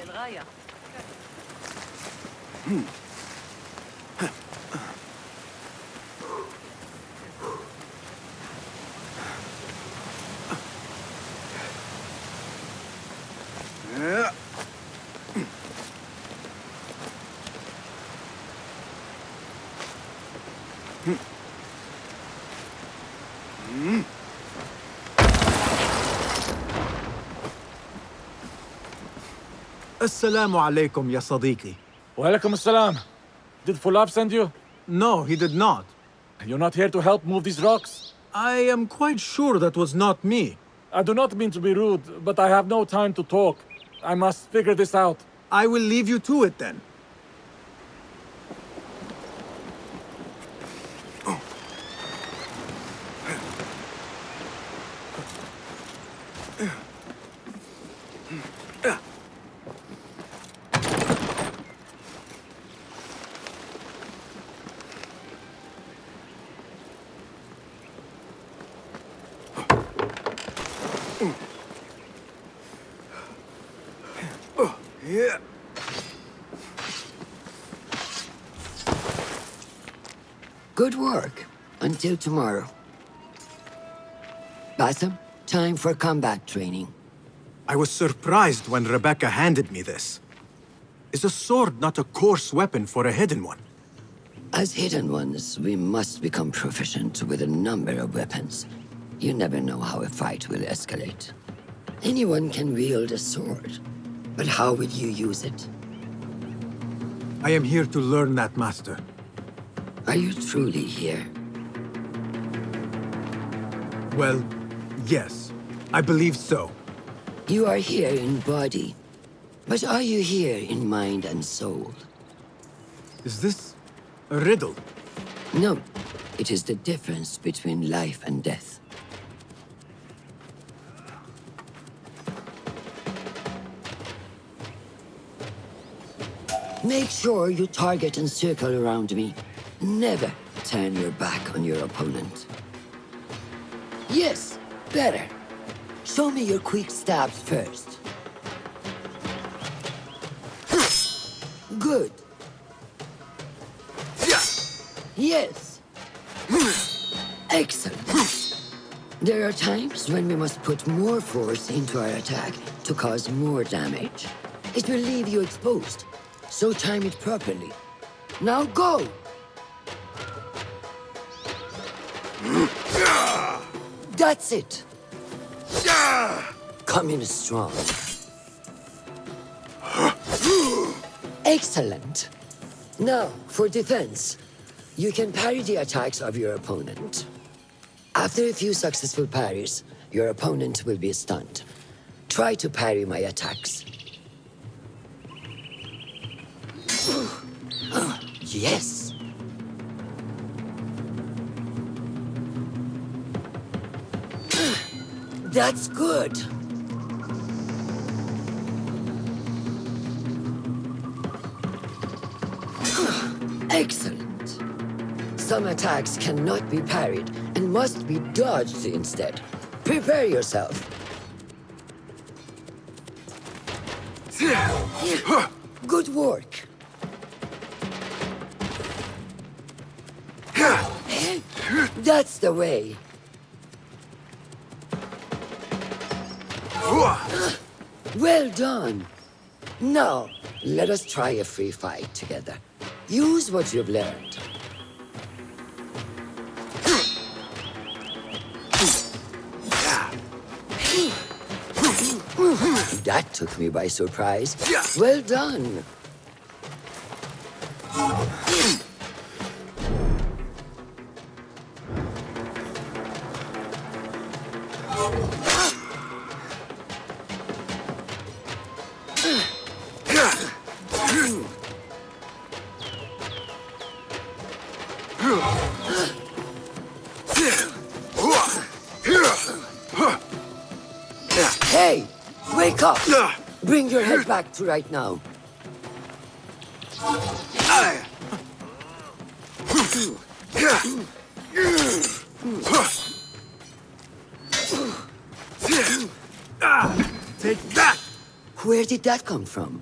S3: Assalamu alaikum, ya Sadiqi.
S6: Walaikum assalam. Did Fulaf send you?
S3: No, he did not.
S6: You're not here to help move these rocks?
S3: I am quite sure that was not me.
S6: I do not mean to be rude, but I have no time to talk. I must figure this out.
S3: I will leave you to it then.
S17: Yeah.
S9: Good work. Until tomorrow. Basim, time for combat training.
S3: I was surprised when Rebecca handed me this. Is a sword not a coarse weapon for a hidden one?
S9: As hidden ones, we must become proficient with a number of weapons. You never know how a fight will escalate. Anyone can wield a sword, but how would you use it?
S3: I am here to learn that, Master.
S9: Are you truly here?
S3: Well, yes. I believe so.
S9: You are here in body, but are you here in mind and soul?
S3: Is this a riddle?
S9: No. It is the difference between life and death. Make sure you target and circle around me. Never turn your back on your opponent. Yes, better. Show me your quick stabs first. Good. Yes. Excellent. There are times when we must put more force into our attack to cause more damage. It will leave you exposed, so time it properly. Now go! That's it! Come in strong. Excellent. Now, for defense. You can parry the attacks of your opponent. After a few successful parries, your opponent will be stunned. Try to parry my attacks. Yes. That's good. Excellent. Some attacks cannot be parried and must be dodged instead. Prepare yourself. Good work. That's the way. Well done. Now, let us try a free fight together. Use what you've learned. That took me by surprise. Well done. Hey, wake up! Bring your head back to right now.
S3: Take that!
S9: Where did that come from?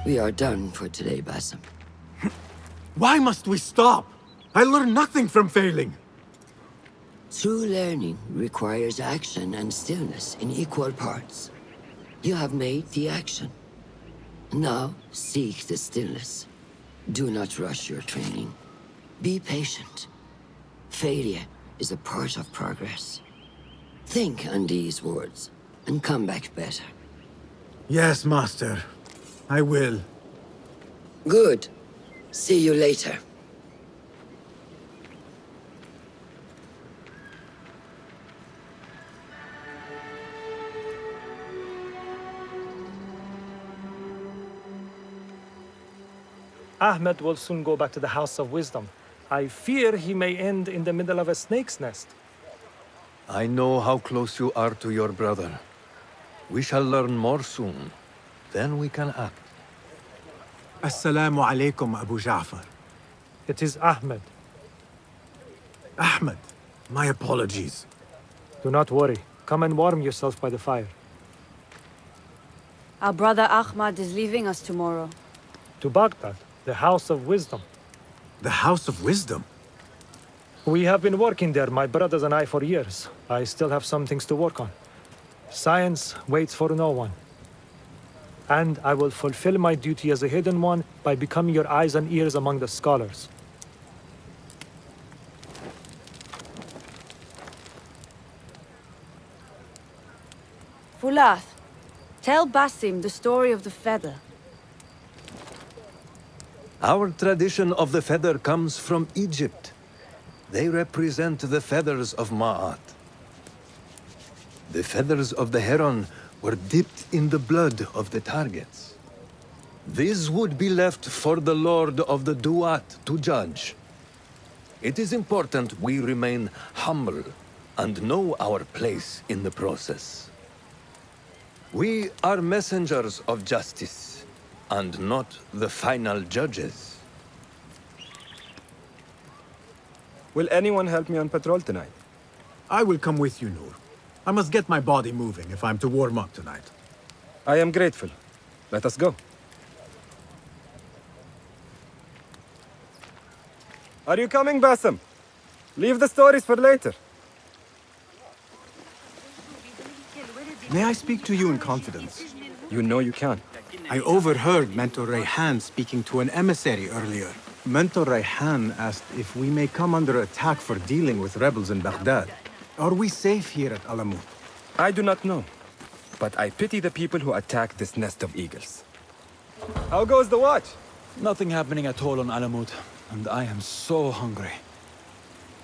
S9: We are done for today, Basim.
S3: Why must we stop? I learn nothing from failing.
S9: True learning requires action and stillness in equal parts. You have made the action. Now, seek the stillness. Do not rush your training. Be patient. Failure is a part of progress. Think on these words, and come back better.
S3: Yes, Master. I will.
S9: Good. See you later.
S16: Ahmed will soon go back to the House of Wisdom. I fear he may end in the middle of a snake's nest.
S20: I know how close you are to your brother. We shall learn more soon. Then we can act.
S3: Assalamu alaikum, Abu Ja'far.
S16: It is Ahmed.
S3: Ahmed, my apologies.
S16: Do not worry. Come and warm yourself by the fire.
S19: Our brother Ahmad is leaving us tomorrow.
S16: To Baghdad, the House of Wisdom.
S3: The House of Wisdom?
S16: We have been working there, my brothers and I, for years. I still have some things to work on. Science waits for no one. And I will fulfill my duty as a hidden one by becoming your eyes and ears among the scholars.
S19: Fulath, tell Basim the story of the feather.
S20: Our tradition of the feather comes from Egypt. They represent the feathers of Ma'at. The feathers of the heron were dipped in the blood of the targets. These would be left for the Lord of the Duat to judge. It is important we remain humble and know our place in the process. We are messengers of justice, and not the final judges.
S15: Will anyone help me on patrol tonight?
S3: I will come with you, Noor. I must get my body moving if I'm to warm up tonight.
S15: I am grateful. Let us go. Are you coming, Basim? Leave the stories for later.
S3: May I speak to you in confidence?
S15: You know you can.
S3: I overheard Mentor Rayhan speaking to an emissary earlier. Mentor Rayhan asked if we may come under attack for dealing with rebels in Baghdad. Are we safe here at Alamut?
S15: I do not know, but I pity the people who attack this nest of eagles. How goes the watch?
S21: Nothing happening at all on Alamut, and I am so hungry.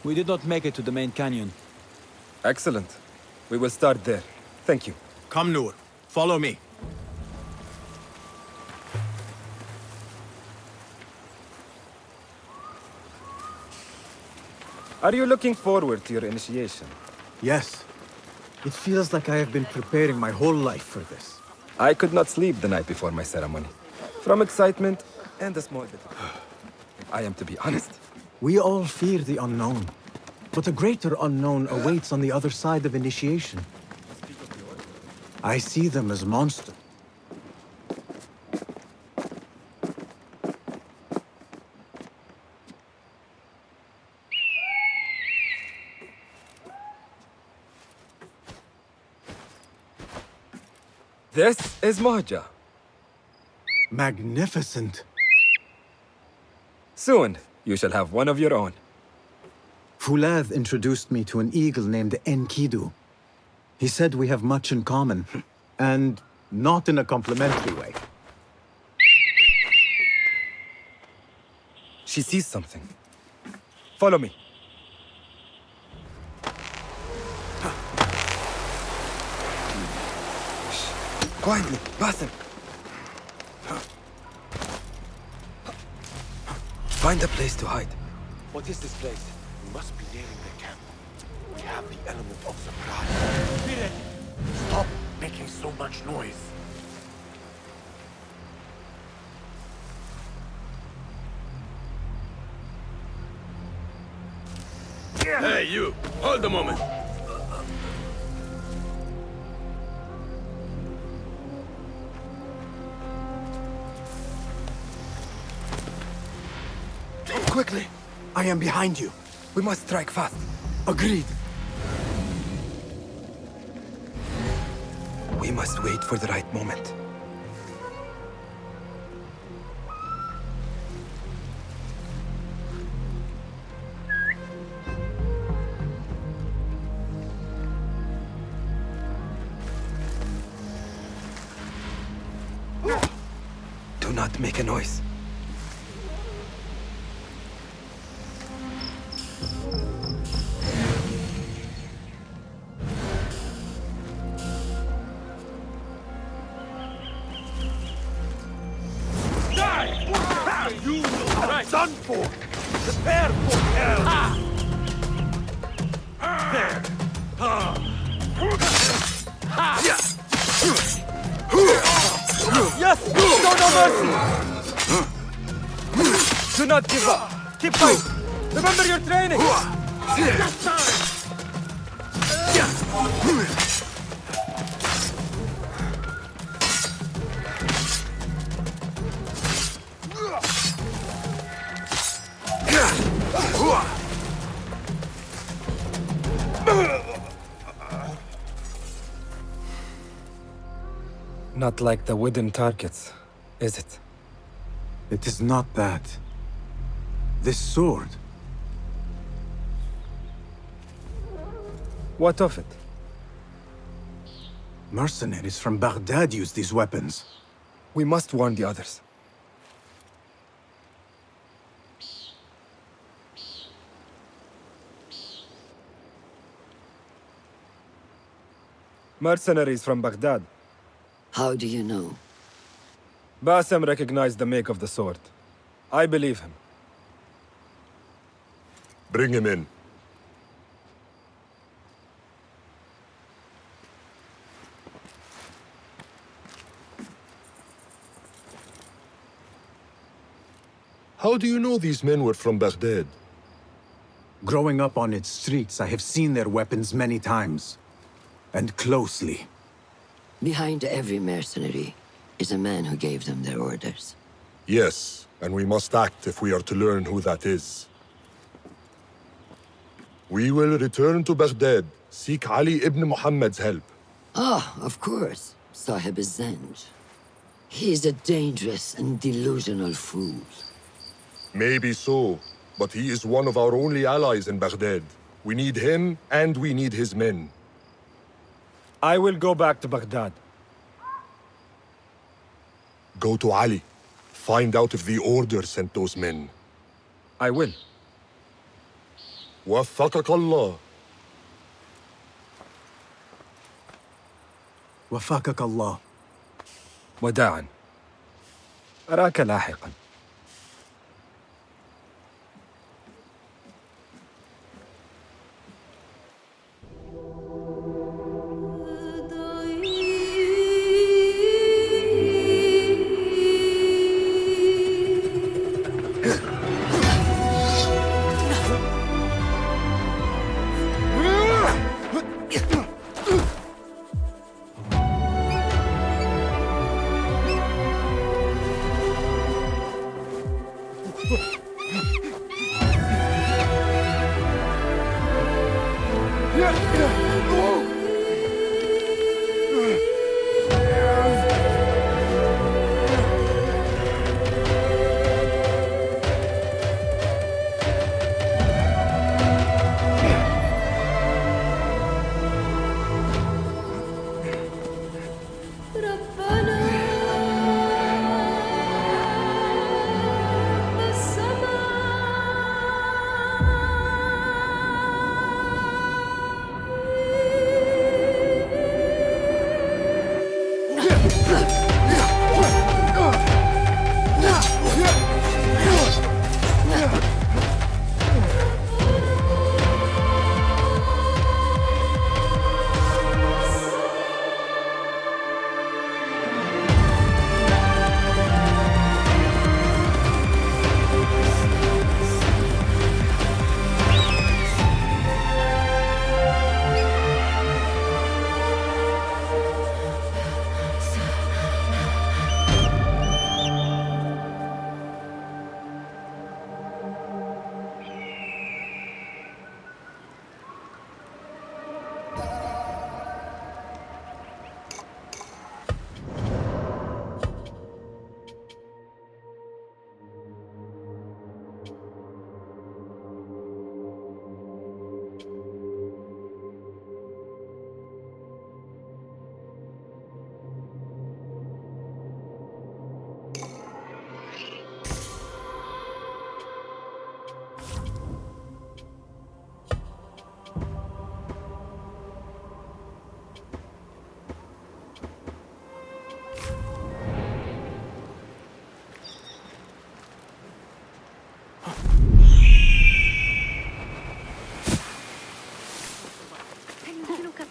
S21: We did not make it to the main canyon.
S15: Excellent. We will start there. Thank you.
S3: Come, Noor. Follow me.
S15: Are you looking forward to your initiation?
S3: Yes. It feels like I have been preparing my whole life for this.
S15: I could not sleep the night before my ceremony. From excitement and a small bit of I am to be honest.
S3: We all fear the unknown. But a greater unknown awaits on the other side of initiation. I see them as monsters.
S15: This is Mahja.
S3: Magnificent.
S15: Soon, you shall have one of your own.
S3: Fulath introduced me to an eagle named Enkidu. He said we have much in common, and not in a complimentary way.
S15: She sees something. Follow me. Quietly, Basim. Find a place to hide.
S18: What is this place? We must be nearing the camp. We have the element of surprise. Stop making so much noise.
S8: Hey, you! Hold a moment!
S3: Quickly! I am behind you.
S15: We must strike fast.
S3: Agreed.
S15: We must wait for the right moment.
S12: not make a noise.
S6: You are done for! Prepare for hell! There!
S12: Yes! Show no mercy! Do not give up! Keep fighting! Remember your training!
S15: Not like the wooden targets, is it?
S3: It is not that. This sword.
S15: What of it?
S3: Mercenaries from Baghdad use these weapons.
S15: We must warn the others. Mercenaries from Baghdad.
S9: How do you know?
S15: Basim recognized the make of the sword. I believe him.
S17: Bring him in. How do you know these men were from Baghdad?
S3: Growing up on its streets, I have seen their weapons many times. And closely.
S9: Behind every mercenary is a man who gave them their orders.
S17: Yes, and we must act if we are to learn who that is. We will return to Baghdad, seek Ali ibn Muhammad's help.
S9: Ah, of course. Sahib is Zenj. He is a dangerous and delusional fool.
S17: Maybe so, but he is one of our only allies in Baghdad. We need him, and we need his men.
S15: I will go back to Baghdad.
S17: Go to Ali. Find out if the Order sent those men.
S15: I will.
S17: وفقك الله.
S3: وفقك الله.
S15: وداعا. أراك لاحقا.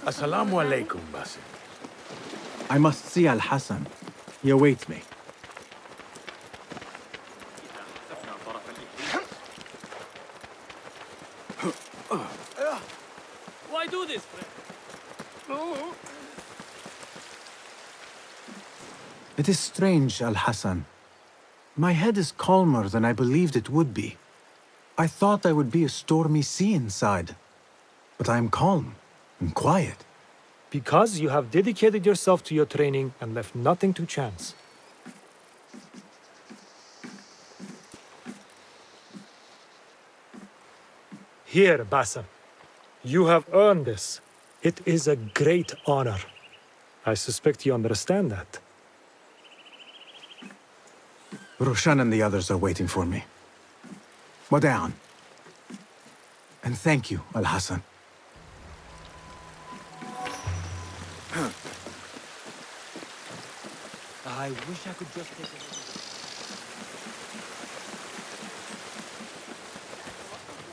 S8: Assalamu alaikum, Basim.
S3: I must see Al-Hassan. He awaits me.
S1: Why do this, friend?
S3: It is strange, Al-Hassan. My head is calmer than I believed it would be. I thought I would be a stormy sea inside. But I am calm and quiet.
S16: Because you have dedicated yourself to your training and left nothing to chance. Here, Basim. You have earned this. It is a great honor. I suspect you understand that.
S3: Roshan and the others are waiting for me. Wada'an. And thank you, Al-Hassan.
S21: I wish I could just take a look.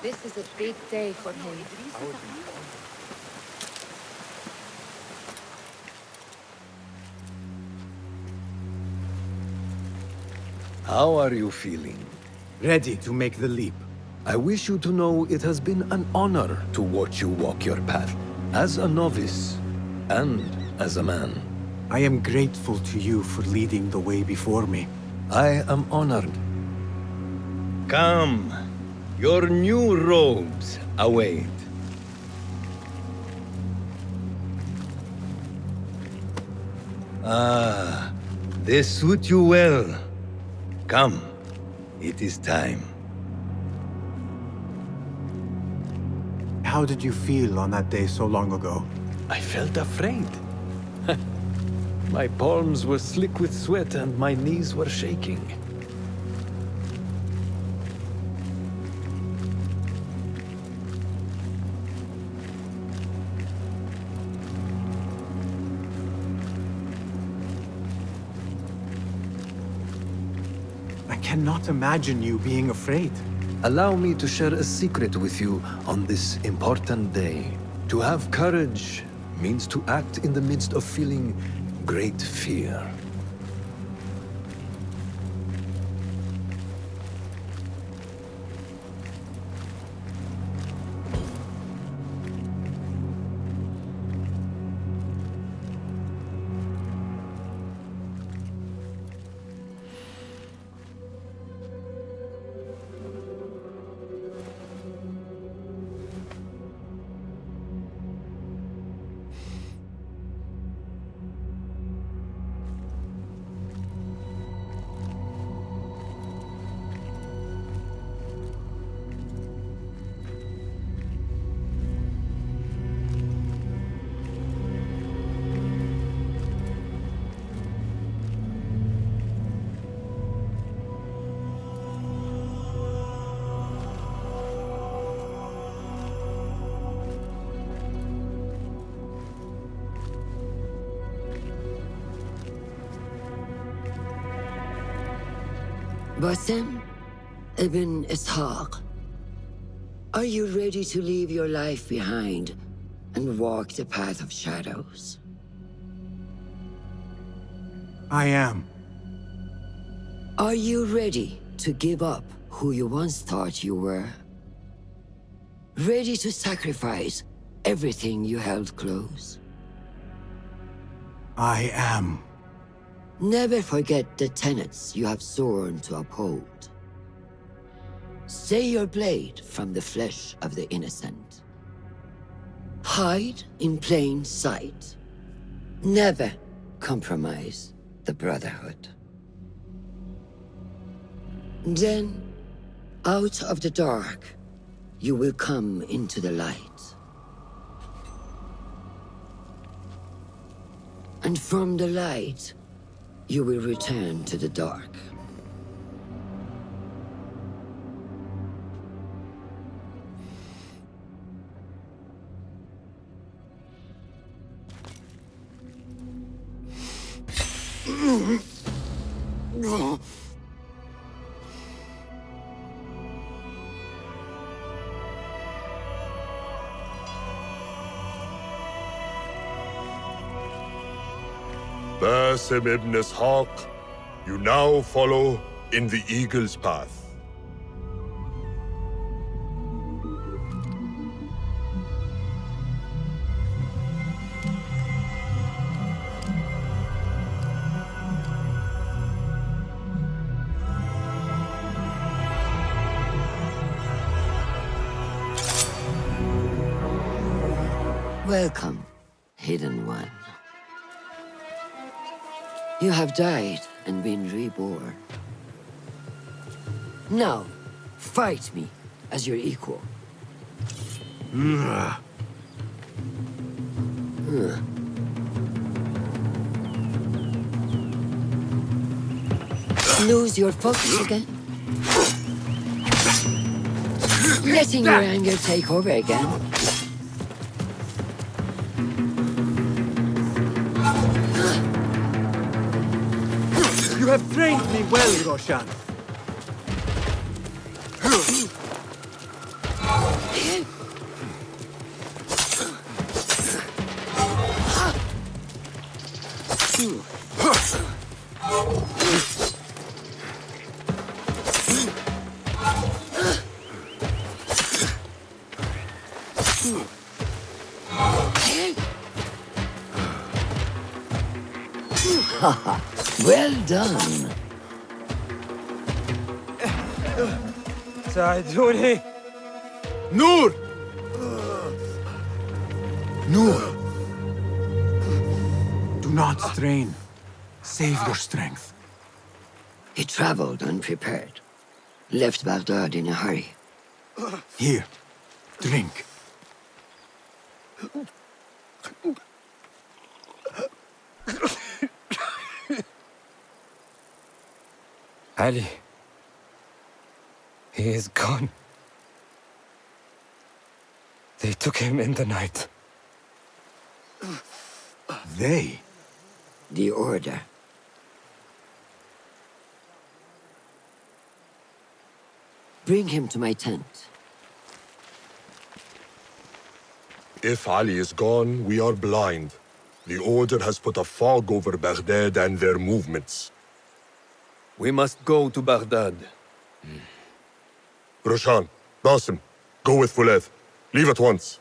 S14: This is a big day for him.
S20: How are you feeling?
S3: Ready to make the leap.
S20: I wish you to know it has been an honor to watch you walk your path, as a novice and as a man.
S3: I am grateful to you for leading the way before me.
S20: I am honored. Come, your new robes await. Ah, they suit you well. Come, it is time.
S3: How did you feel on that day so long ago?
S20: I felt afraid. My palms were slick with sweat and my knees were shaking.
S3: I cannot imagine you being afraid.
S20: Allow me to share a secret with you on this important day. To have courage means to act in the midst of feeling great fear.
S9: Basim ibn Ishaq, are you ready to leave your life behind and walk the path of shadows?
S3: I am.
S9: Are you ready to give up who you once thought you were? Ready to sacrifice everything you held close?
S3: I am.
S9: Never forget the tenets you have sworn to uphold. Stay your blade from the flesh of the innocent. Hide in plain sight. Never compromise the Brotherhood. Then, out of the dark, you will come into the light. And from the light, you will return to the dark.
S17: Basim ibn Ishaq, you now follow in the Eagle's path.
S9: Welcome, Hidden One. You have died and been reborn. Now, fight me as your equal. Lose your focus again? Letting your anger take over again?
S3: You have trained me well, Roshan.
S9: Well done.
S6: ساعدوني.
S3: Noor! Noor! Do not strain. Save your strength.
S9: He traveled unprepared. Left Baghdad in a hurry.
S3: Here, drink.
S15: Ali. He is gone. They took him in the night.
S3: They?
S9: The Order. Bring him to my tent.
S17: If Ali is gone, we are blind. The Order has put a fog over Baghdad and their movements.
S20: We must go to Baghdad.
S17: Roshan, Basim, go with Fulad. Leave at once.